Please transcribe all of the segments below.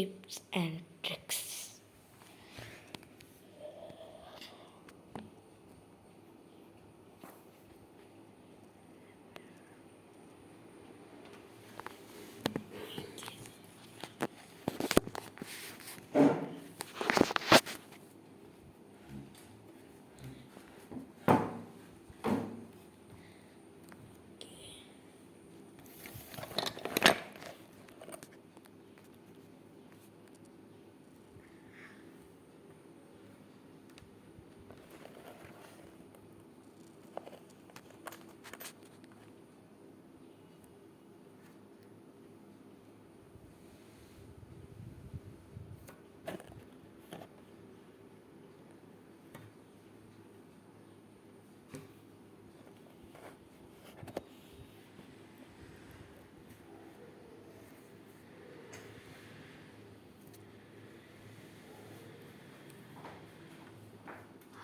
tips and tricks.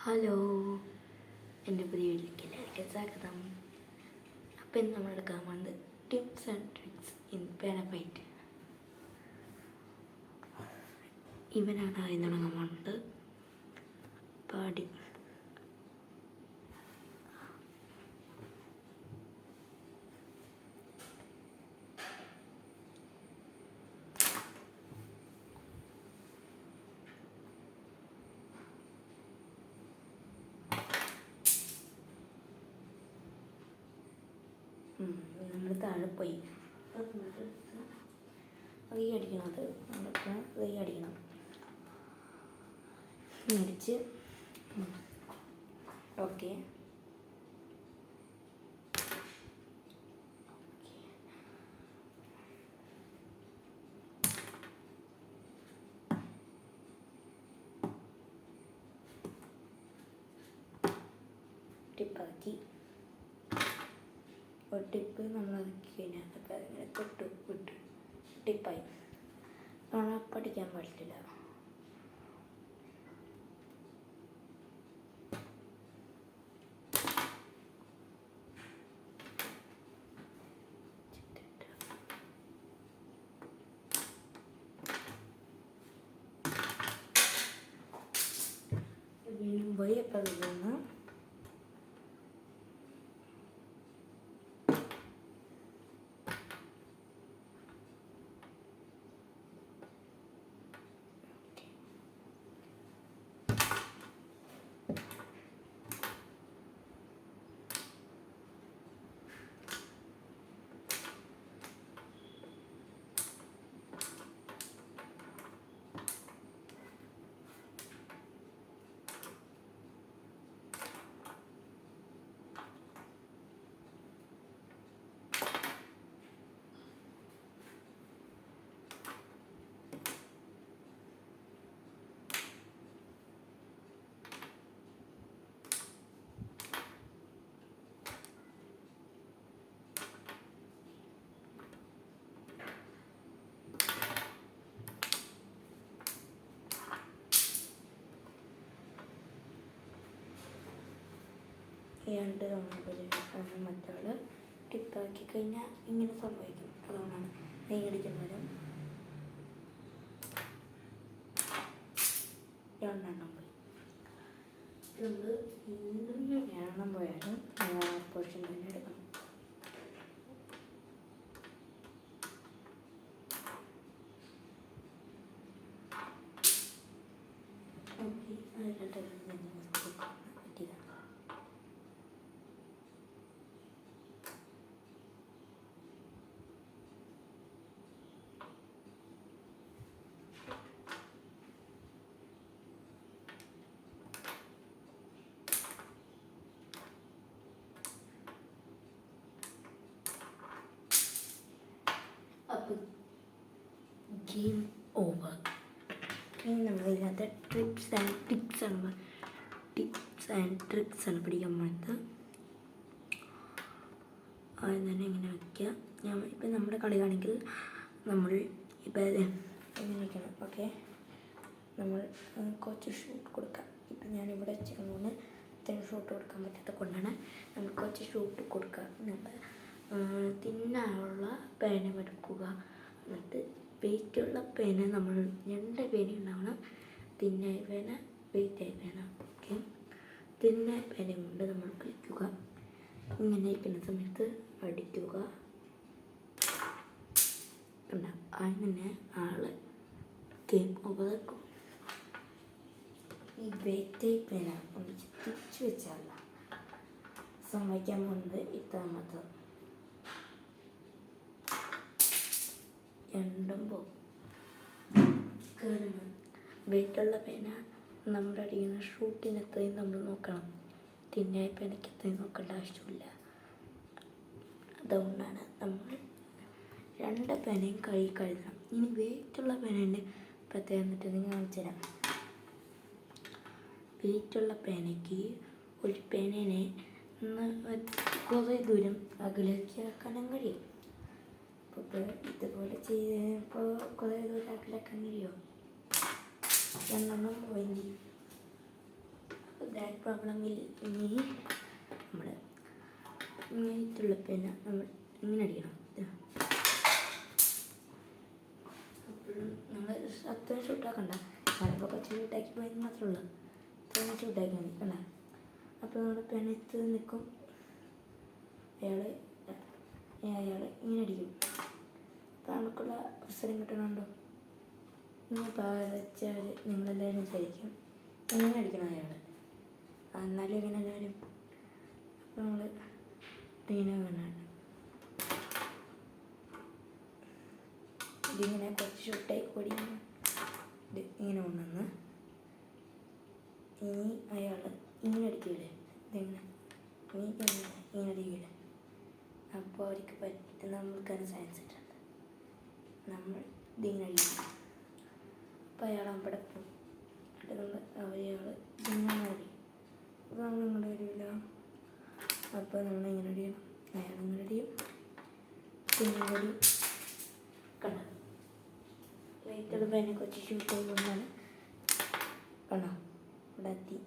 Hello, എൻ്റെ പുതിയ വീട്ടിലേക്ക് എല്ലാവർക്കും സ്വാഗതം. അപ്പം ഇന്ന് നമ്മൾ എടുക്കാൻ പോകുന്നത് ടിപ്സ് ആൻഡ് ട്രിക്സ് ഇൻ പേന ഫൈറ്റ്. ഇവനാണ് ആദ്യം തുടങ്ങാൻ പോകുന്നത്. പാടി നമ്മൾ താഴെ പോയി റീ അടിക്കണത് നമ്മൾക്ക് റീ അടിക്കണം. അടിച്ച് ഓക്കെ. ടിപ്പാക്കി ഒരു ടിപ്പ് നമ്മൾ ആക്കി കഴിഞ്ഞാൽ അതൊക്കെ അതിങ്ങനെ തൊട്ട് വിട്ടു ടിപ്പായി. നമ്മൾ പഠിക്കാൻ പാടില്ല. വയ്യപ്പം നിന്ന് രണ്ട് തവണ മറ്റാൾ ടിപ്പാക്കി കഴിഞ്ഞാൽ ഇങ്ങനെ സംഭവിക്കും. അതുകൊണ്ടാണ് നെയ്യടിക്കുന്നവരും രണ്ടെണ്ണം പോയി. നമ്മൾ രണ്ടെണ്ണം പോയാലും പോർഷൻ തന്നെ എടുക്കണം. ഓക്കെ, അത് പറ്റിയതാണ്. അപ്പോൾ ഗെയിം ഓവർ. ഇനി നമ്മളിതിനകത്ത് ടിപ്സ് ആൻഡ് ട്രിക്സ് ആണ് പഠിക്കാൻ പോകുന്നത്. ആദ്യം തന്നെ ഇങ്ങനെ വയ്ക്കുക. ഇപ്പം നമ്മുടെ കളിയാണെങ്കിൽ നമ്മൾ ഇപ്പം ഇങ്ങനെ വയ്ക്കണം. ഓക്കെ, നമ്മൾ കുറച്ച് ഷൂട്ട് കൊടുക്കാം. ഇപ്പം ഞാനിവിടെ വെച്ചിരുന്നതുകൊണ്ട് ഇത്രയും ഷൂട്ട് കൊടുക്കാൻ പറ്റാത്ത കൊണ്ടാണ് നമ്മൾ കുറച്ച് ഷൂട്ട് കൊടുക്കുക. നമ്മൾ തിന്നാനുള്ള പേന എടുക്കുക. എന്നിട്ട് വെയിറ്റുള്ള പേന നമ്മൾ 2 പേന ഉണ്ടാവണം. തിന്നായ പേന, വെയിറ്റായ പേന. ഓക്കെ, തിന്നായ പേന കൊണ്ട് നമ്മൾ കളിക്കുക. ഇങ്ങനെ ഇരിക്കുന്ന സമയത്ത് അടിക്കുക. അങ്ങനെ ആള് ഗെയിം ഓവറാക്കും. ഈ വെയിറ്റായ പേന ഒന്ന് തിരിച്ചു വെച്ചാൽ സംഭവിക്കാൻ പോകുന്നത് ഇത്താമത്തെ രണ്ടും പോകും. കാരണം വെയിറ്റുള്ള പേന നമ്മുടെ അടിക്കുന്ന ഷൂട്ടിന് എത്രയും നമ്മൾ നോക്കണം. തിന്നായ പേനയ്ക്ക് എത്രയും നോക്കേണ്ട ആവശ്യമില്ല. അതുകൊണ്ടാണ് നമ്മൾ 2 പേനയും കഴുകണം. ഇനി വെയിറ്റുള്ള പേനേൻ്റെ പ്രത്യേകത എന്നിട്ട് നിങ്ങൾ കാണിച്ചു തരാം. വെയിറ്റുള്ള പേനയ്ക്ക് ഒരു പേനേനെ കുറേ ദൂരം അകലേക്ക് ആക്കാനും കഴിയും. അപ്പോൾ ഇതുപോലെ ചെയ്തപ്പോൾ കുറേ ദൂരം അകലാക്കാൻ കഴിയുമോ? 2 പോയി. ദാറ്റ് പ്രോബ്ലം ഇനി നമ്മൾ വെയിറ്റുള്ള പേന നമ്മൾ ഇങ്ങനെ അടിക്കണം. അപ്പോഴും നമ്മൾ അത്രയും ഷൂട്ടാക്കണ്ട. ഞാനിപ്പോൾ കുറച്ച് ഷൂട്ടാക്കി പോയെന്ന് മാത്രമേ ഉള്ളൂ. അത്രയും ഷൂട്ടാക്കി നിൽക്കണ്ട. അപ്പോൾ നമ്മുടെ പെനത്ത് നിൽക്കും. അയാൾ ഇങ്ങനെ അടിക്കും. അപ്പോൾ നമുക്കുള്ള അവസരം കിട്ടണുണ്ടോ? നിങ്ങൾ പാലിച്ചാൽ നിങ്ങളെല്ലാവരും വിചാരിക്കും ഇങ്ങനെ അടിക്കണം അയാൾ, എന്നാലും ഇങ്ങനെ എല്ലാവരും. അപ്പോൾ നമ്മൾ ഇങ്ങനെ വേണം. ഇതിങ്ങനെ കുറച്ച് ഷൂട്ടായി കൂടി ഇത് ഇങ്ങനെ കൊണ്ടുവന്ന് ഇനി അയാൾ ഇങ്ങനെ അടിക്കില്ലേ, ഇതിങ്ങനെ ഇങ്ങനെ അടിക്കില്ലേ. അപ്പോൾ അവർക്ക് നമ്മൾക്കാണ് സയൻസ് ഇട്ടുണ്ട്. നമ്മൾ ഇതിങ്ങനെ അടിക്കണം. അപ്പോൾ അയാൾ അവിടെ പോകും. എന്നിട്ട് അയാൾ ഇതിങ്ങനെ അടിക്കും. അപ്പോൾ നമ്മൾ ഇങ്ങോട്ട് വരില്ല. അപ്പോൾ നമ്മളിങ്ങനെ അടിക്കണം. അയാൾ ഇങ്ങനെ അടിയും. പിന്നെ കൂടി കണ്ടോ, വെയിറ്റുള്ള പേനെ കുറച്ച് ഷൂട്ടായി കൊണ്ടാണ് കണ്ടോ ഇവിടെ എത്തി.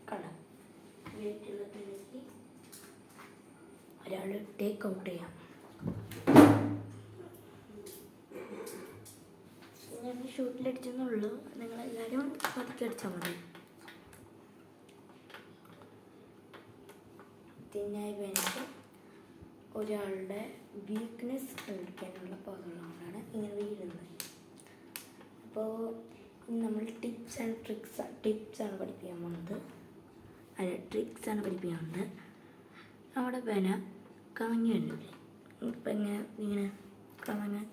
കണ്ടോ, വെയിറ്റുള്ള പേനയ്ക്ക് ഒരാൾ ടേക്ക് ഔട്ട് ചെയ്യാം. ഞാൻ ഷൂട്ടിലടിച്ചെന്നുള്ളൂ. നിങ്ങളെല്ലാവരും പതുക്കെ അടിച്ചാൽ മതി. തിന്നായ പേനയ്ക്ക് ഒരാളുടെ വീക്ക്നെസ് കണ്ടുപിടിക്കാനുള്ള പവറുള്ളതുകൊണ്ടാണ് ഇങ്ങനെ വീഴുന്നത്. അപ്പോൾ നമ്മൾ ടിപ്സ് ആൻഡ് ടിപ്സാണ് പഠിപ്പിക്കാൻ പോകുന്നത്. അല്ല, ട്രിക്സാണ് പഠിപ്പിക്കാൻ പോകുന്നത്. നമ്മുടെ പേന കറങ്ങി വരുന്നില്ലേ, ഇപ്പം ഇങ്ങനെ കറങ്ങാൻ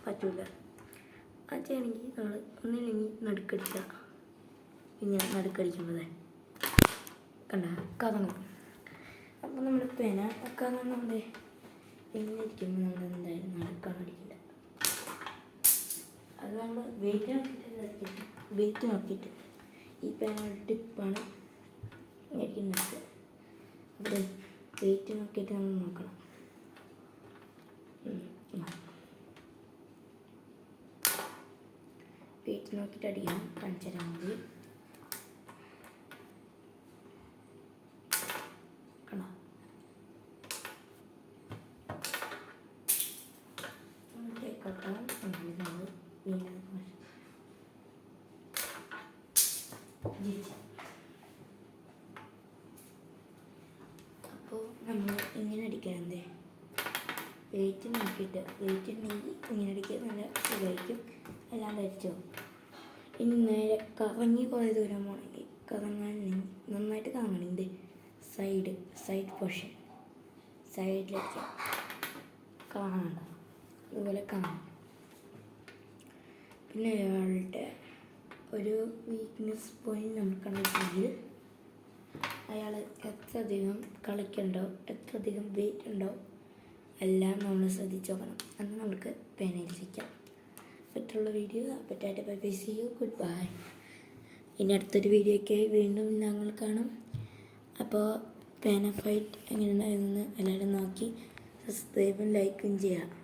പറ്റില്ല. അത് ചെയ്യണമെങ്കിൽ നമ്മൾ ഒന്നില്ലെങ്കിൽ നടുക്കടിക്കുക. ഇങ്ങനെ നടുക്കടിക്കുമ്പോൾ കണ്ട കറങ്ങും. അപ്പോൾ നമ്മുടെ പേന കറങ്ങും. നമ്മുടെ ഇങ്ങനെ ഇരിക്കുമ്പോൾ നമ്മൾ എന്തായാലും നടക്കാൻ അടിക്കില്ല. അത് നമ്മൾ വെയിറ്റ് നോക്കിയിട്ട് ഈ പേനയുടെ ടിപ്പാണ് ഇരിക്കുന്നത്. അപ്പോൾ വെയിറ്റ് നോക്കിയിട്ട് നമ്മൾ നോക്കണം. വെയിറ്റ് നോക്കിയിട്ട് അടിക്കണം. കാണിച്ചു തരാൻ മതി. കണ്ടോ, ടേക്കോട്ടോ നമ്മൾ വീണ്ടും അപ്പോൾ നമ്മൾ ഇങ്ങനെ അടിക്കണത് വെയിറ്റ് നോക്കിയിട്ട്. വെയിറ്റ് ഉണ്ടെങ്കിൽ ഇങ്ങനെ അടിക്കുക നല്ല സുഖമായിരിക്കും. അല്ലാണ്ട് അടിച്ചോ. ഇനി നേരെ കറങ്ങി കുറേ ദൂരം പോകണമെങ്കിൽ കറങ്ങാൻ നന്നായിട്ട് കറങ്ങണമെങ്കിൽ സൈഡ് പോർഷൻ സൈഡിലേക്ക് കാണണ്ട, ഇതുപോലെ കാണണം. പിന്നെ അയാളുടെ ഒരു വീക്ക്നെസ് പോയിന്റ് നമ്മൾ കണ്ടിട്ടുണ്ടെങ്കിൽ അയാൾ എത്ര അധികം കളിക്കുന്നുണ്ടോ, എത്ര അധികം വെയിറ്റ് ഉണ്ടോ എല്ലാം നമ്മൾ ശ്രദ്ധിച്ച് നോക്കണം. അന്ന് നമുക്ക് പേനയിലിരിക്കാം. പറ്റുള്ള വീഡിയോ പറ്റായിട്ട് bye see you good bye. ഇനി അടുത്തൊരു വീഡിയോയ്ക്കായി വീണ്ടും ഞങ്ങൾ കാണും. അപ്പോൾ പേന ഫൈറ്റ് എങ്ങനെയുണ്ടായിരുന്നു എല്ലാവരും നോക്കി സബ്സ്ക്രൈബും ലൈക്കും ചെയ്യുക.